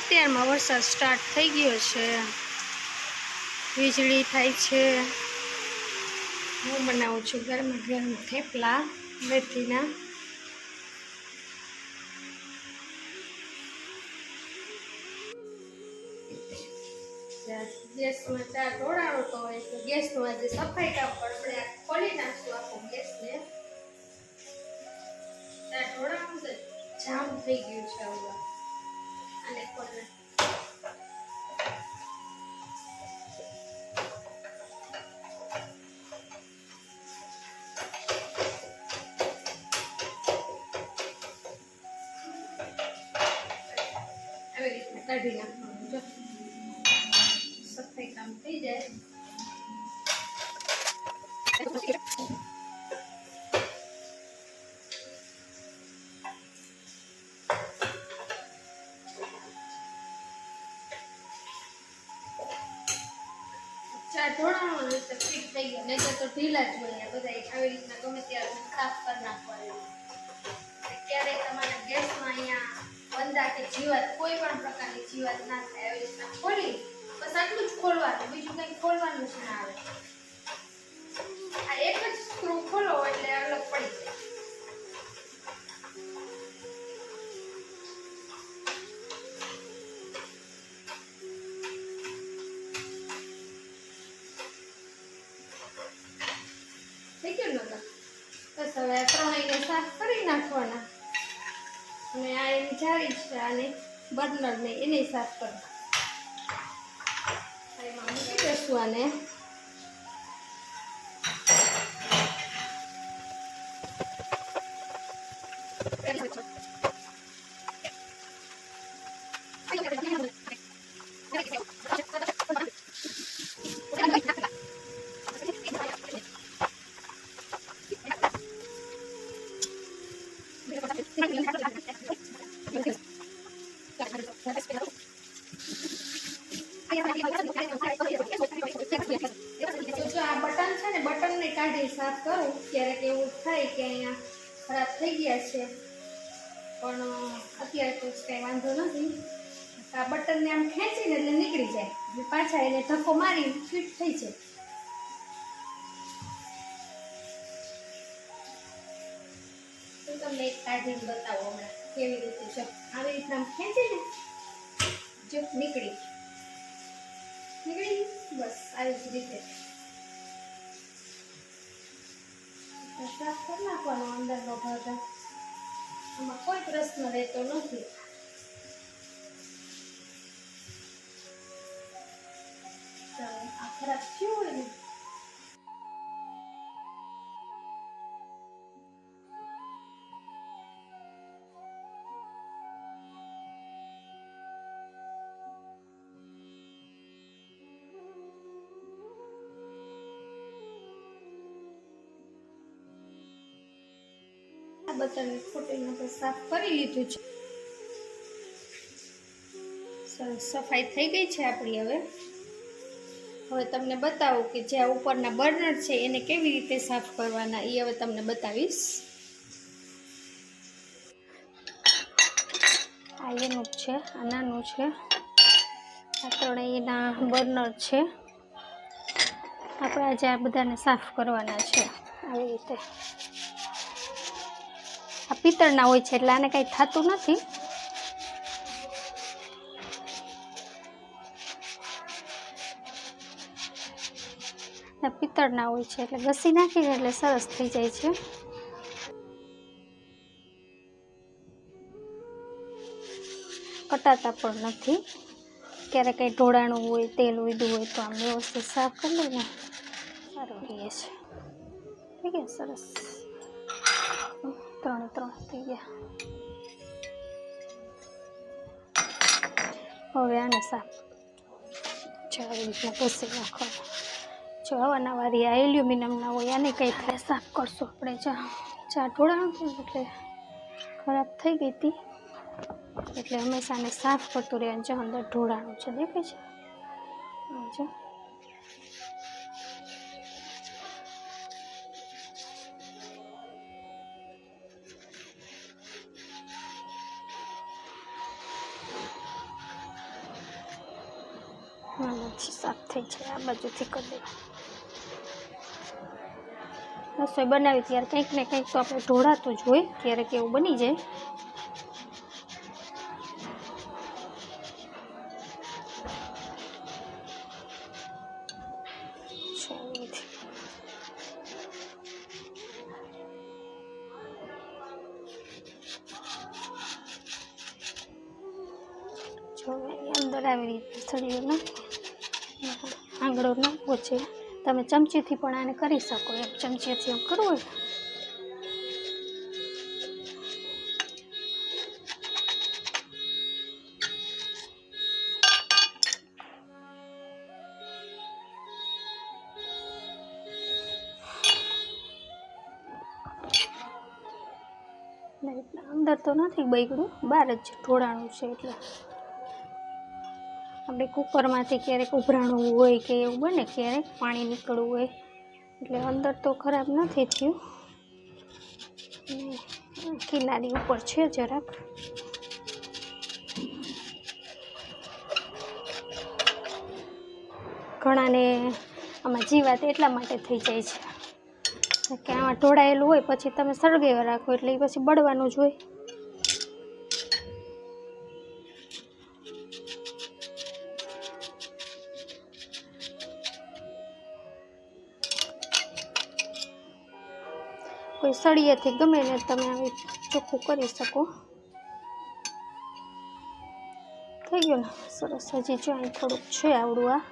અત્યારમાં વરસાદ સ્ટાર્ટ થઈ ગયો છે, વીજળી થાય છે। હું બનાવું છું ગરમા ગરમ થેપલા મેથીના। ગેસમાં ચા ઢોળાણો તો હોય તો ગેસનું આજે સફાઈ કામ પર આપણે ખોલી નાખશું આખું ગેસને। ચા ઢોળાણું તો જામ થઈ ગયું છે હવે, આને ખોલી આવી રીતના કાઢી નાખવાનું। જો સફાઈ કામ થઈ જાય ચા ઢોળાણો ને તો ફિટ થઈ ગયો, નહીં તો ઢીલા જ હોય બધા। આવી રીતના ગમે ત્યારે સાફ કરી નાખવાનું। ક્યારેય તમારા ગેસમાં અહીંયા વંદા કે જીવાત કોઈ પણ પ્રકારની જીવાત ના થાય। આવી રીતના ખોલી બસ આટલું જ ખોલવાનું, બીજું કંઈ ખોલવાનું જ ના આવે। આ એક જ સ્ક્રૂ ખોલો એટલે અલગ પડી જાય। થઈ ગયું ને? બસ હવે ત્રણેયને સાફ કરી નાખવાના। અને આ એની જાળી છે, આને બર્નર ને એને સાફ કરવા એમાં મૂકી દઈશું આને। જો આ બટન છે ને, બટનને કાઢી સાફ કરું ક્યારેક એવું થાય કે અહીંયા ખરાબ થઈ ગયા છે, પણ અત્યારે તો કંઈ વાંધો નથી। આ બટનને આમ ખેંચીને એટલે નીકળી જાય, પાછા એને ધક્કો મારી ફિટ થઈ જાય। તો તમને એક કાઢીને બતાવો હમણાં કેવી રીતે। જો આવી રીતના ખેંચીને જો નીકળી બસ આવી જ રીતે સાફ કરી નાખવાનો અંદરનો ભાગ। આમાં કોઈ પ્રશ્ન રહેતો નથી। આ ખરાબ થયું હોય ને બટન ખોટીને તો સાફ કરી લીધું છે। સરસ સફાઈ થઈ ગઈ છે આપણી। હવે તમને બતાવું કે જે આ ઉપરના બર્નર છે એને કેવી રીતે સાફ કરવાના, એ હવે તમને બતાવીશ। આ એનું જ છે, આ નાનું છે, આ ત્રણેય એના બર્નર છે। આપણે આજે આ બધાને સાફ કરવાના છે આવી રીતે। આ પિત્તળના હોય છે એટલે આને કંઈ થતું નથી। આ પિત્તળના હોય છે એટલે ઘસી નાખીને એટલે સરસ થઈ જાય છે। કટાતા પણ નથી। ક્યારેક કંઈ ઢોળાણું હોય, તેલ ઉડ્યું હોય તો આમ વ્યવસ્થિત સાફ કરી લઈને સારું રહે છે। થઈ ગયા સરસ, ત્રણ થઈ ગયા। હવે આને સાફ જો આવી રીતના ઘસી નાખવાનું। જો આવા નવા આ એલ્યુમિનિયમના હોય આને કંઈ થાય સાફ કરશું આપણે। ચા ઢોળાણું એટલે ખરાબ થઈ ગઈ હતી એટલે હંમેશાને સાફ કરતું રહેવાનું। જો અંદર ઢોળાણું છે, દેખાય છે? જો આનાથી સાફ થઈ જાય. આ બાજુથી કરી દે. રસોઈ બનાવી ત્યારે કંઈક ને કંઈક તો આપણે ઢોળાતું જ હોય, ક્યારેક એવું બની જાય. અંદર આવી રીતે સળીઓ નાખો, આંગળો નાખવો છે. તમે ચમચીથી પણ આને કરી શકો, એક ચમચીથી એમ કરવું હોય. અંદર તો નથી બગડ્યું, બહાર જ ઢોળાણું છે. એટલે આપણે કુકરમાંથી ક્યારેક ઉભરાણું હોય કે એવું બને, ક્યારેક પાણી નીકળવું હોય, એટલે અંદર તો ખરાબ નથી થયું. કિલ્લાની ઉપર છે જરાક. ઘણાને આમાં જીવાત એટલા માટે થઈ જાય છે કે આમાં ઢોળાયેલું હોય, પછી તમે સળગાવી રાખો એટલે એ પછી બળવાનું જ હોય. કોઈ સળિયેથી ગમે ને તમે આવી ચોખ્ખું કરી શકો. થઈ ગયું ને સરસ. હજી જો અહીં થોડુંક છે આવડું. આ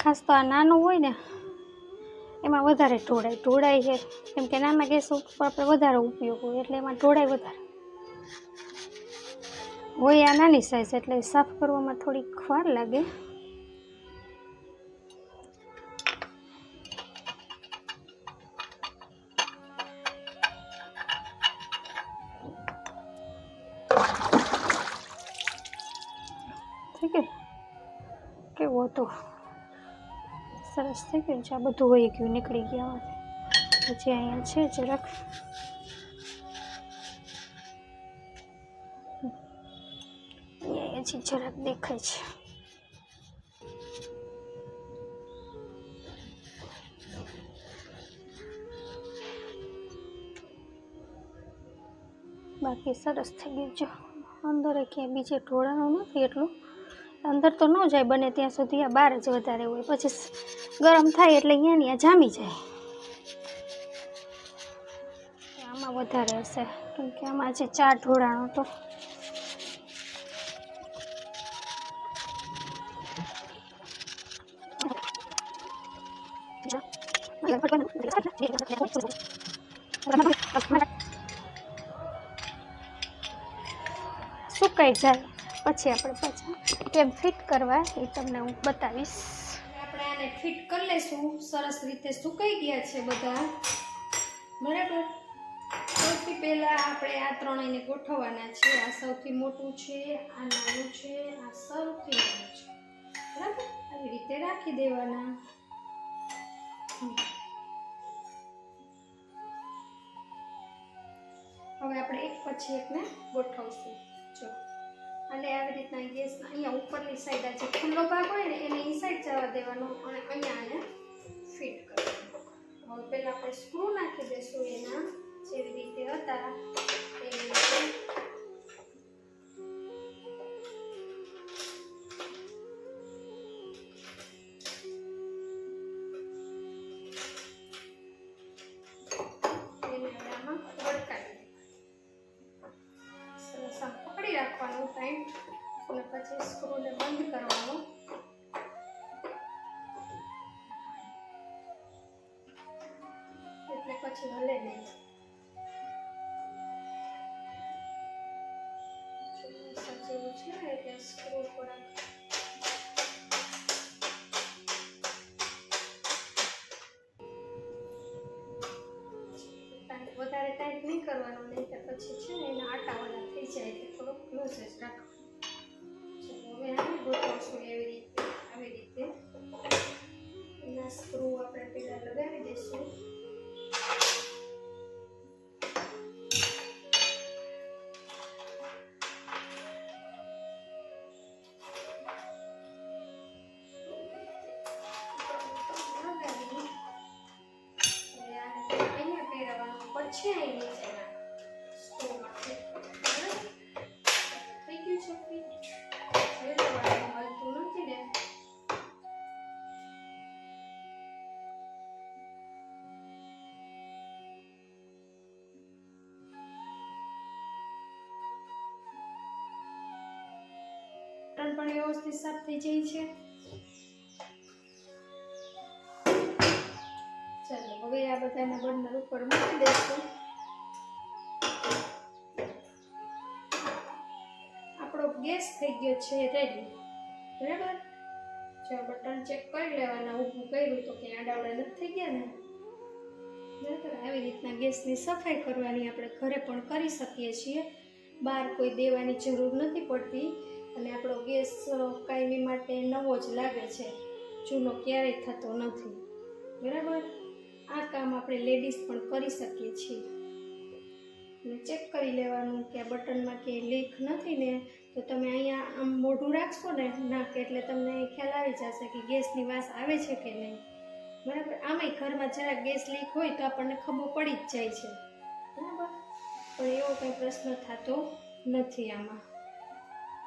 ખાસ તો આ નાનું હોય ને એમાં વધારે ઢોળાય છે, કેમ કે નાના ગેસ ઉપર આપણે વધારે ઉપયોગ હોય એટલે એમાં ઢોળાય વધારે હોય. આ નાની સાઈઝ એટલે સાફ કરવામાં થોડીક વાર લાગે. ઠીક છે, કેવું હતું? સરસ થઈ ગયું છે. આ બધું વહી ગયું, નીકળી ગયા. પછી અહીંયા છે જરાક. હજી જરાક દેખાય છે. બાકી સરસ થઈ ગયું છે. અંદર ક્યાંય બીજે ઢોળાનું નથી એટલું. અંદર તો ન જાય બને ત્યાં સુધી, આ બહાર જ વધારે હોય. પછી ગરમ થાય એટલે અહીંયા ત્યાં જામી જાય. આમાં વધારે હશે કેમ કે આમાં જે 4 ઢોળાણો તો સુકાઈ જાય પછી આપણે પાછા કેમ ફિટ કરવા એ તમને હું બતાવીશ. આપણે આને ફિટ કરી લઈશું. સરસ રીતે સુકાઈ ગયા છે બધા, બરાબર. સૌથી પહેલા આપણે આ ત્રણેયને ગોઠવવાના છે. આ સૌથી મોટું છે, આ નાનું છે, આ સૌથી નાનું છે, બરાબર. આવી રીતે રાખી દેવાના. હવે આપણે એક પછી એકને ગોઠવશું. જો અને આવી રીતના ગેસ અહીંયા ઉપરની સાઈડ આ જે ખુલ્લો ભાગ હોય ને એને એ સાઈડ જવા દેવાનો અને અહીંયા આને ફિટ કરવાનું. હવે પહેલા આપણે સ્ક્રૂ નાખી દઈશું એના જેવી રીતે હતા એવી રીતે. રાખવાનું ટાઈટ અને પછી સ્ક્રૂને બંધ કરવાનો. પછી હલે નહીં. જેવું છે એટલે સ્ક્રૂ થોડા વધારે ટાઈટ નહીં કરવાનું, નહીં તો પછી છે ને એના આટાવાળા થઈ જાય એટલે થોડુંક લૂઝ જ રાખવાનું. ચલો હવે આને ગોઠવશું આવી રીતે એના સ્ક્રૂ આપણે પહેલા લગાવી દઈશું. છે અહીં નીચેના સ્ટોવમાં થઈ ગયું છે ફિટ. હલતું નથી ને પણ વ્યવસ્થિત સાફ થઈ જાય છે. ચાલો હવે આ બધાના બર્નર ઉપર મૂકી દઈશું. આપણો ગેસ થઈ ગયો છે રેડી. બરાબર, જો બટન ચેક કરી લેવાના, ઊભું કર્યું તો કે આડાવડા નથી થઈ ગયા ને. બરાબર, આવી રીતના ગેસની સફાઈ કરવાની આપણે ઘરે પણ કરી શકીએ છીએ, બહાર કોઈ દેવાની જરૂર નથી પડતી. અને આપણો ગેસ કાયમી માટે નવો જ લાગે છે, ચૂનો ક્યારેય થતો નથી. બરાબર, આ કામ આપણે લેડીઝ પણ કરી શકીએ છીએ. અને ચેક કરી લેવાનું કે આ બટનમાં કે લીક નથી ને, તો તમે અહીંયા આમ મોઢું રાખશો ને નાક, એટલે તમને ખ્યાલ આવી જશે કે ગેસની વાસ આવે છે કે નહીં. બરાબર, આમાંય ઘરમાં જરાક ગેસ લીક હોય તો આપણને ખબર પડી જ જાય છે. બરાબર, પણ એવો કંઈ પ્રશ્ન થતો નથી આમાં.